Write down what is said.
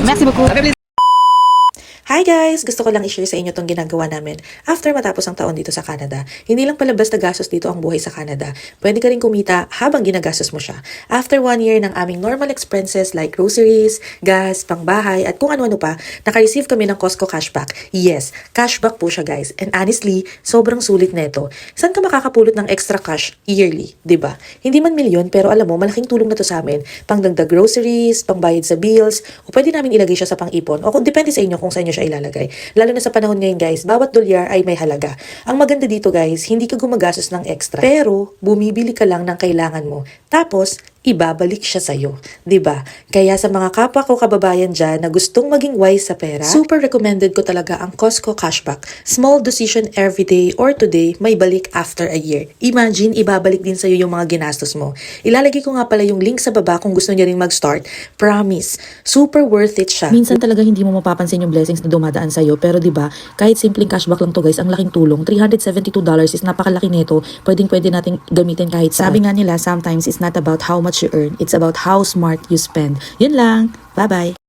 Merci beaucoup. Hi guys! Gusto ko lang i-share sa inyo itong ginagawa namin after matapos ang taon dito sa Canada. Hindi lang pala basta gastos dito ang buhay sa Canada. Pwede ka rin kumita habang ginagastos mo siya. After 1 year ng aming normal expenses like groceries, gas, pangbahay, at kung ano-ano pa, naka-receive kami ng Costco cashback. Yes, cashback po siya guys. And honestly, sobrang sulit na ito. Saan ka makakapulot ng extra cash yearly, 'di ba? Hindi man milyon pero alam mo, malaking tulong na to sa amin. Pangdagdag groceries, pangbayad sa bills, o pwede namin ilagay siya sa pang-ipon. O kung depende sa inyo kung saan nyo siya ilalagay. Lalo na sa panahon ngayon guys, bawat dolyar ay may halaga. Ang maganda dito guys, hindi ka gumagastos ng extra. Pero, bumibili ka lang ng kailangan mo. Tapos, ibabalik siya sa'yo. 'Di ba? Kaya sa mga kapwa ko kababayan dyan na gustong maging wise sa pera, super recommended ko talaga ang Costco Cashback. Small decision every day or today, may balik after a year. Imagine, ibabalik din sa'yo yung mga ginastos mo. Ilalagay ko nga pala yung link sa baba kung gusto niya rin mag-start. Promise, super worth it siya. Minsan talaga hindi mo mapapansin yung blessings na dumadaan sa'yo. Pero 'di ba, kahit simpleng cashback lang to guys, ang laking tulong. $372 is napakalaki nito. Pwedeng-pwede nating gamitin kahit saan. Sabi nga nila, sometimes it's not about how much you earn. It's about how smart you spend. Yun lang. Bye-bye.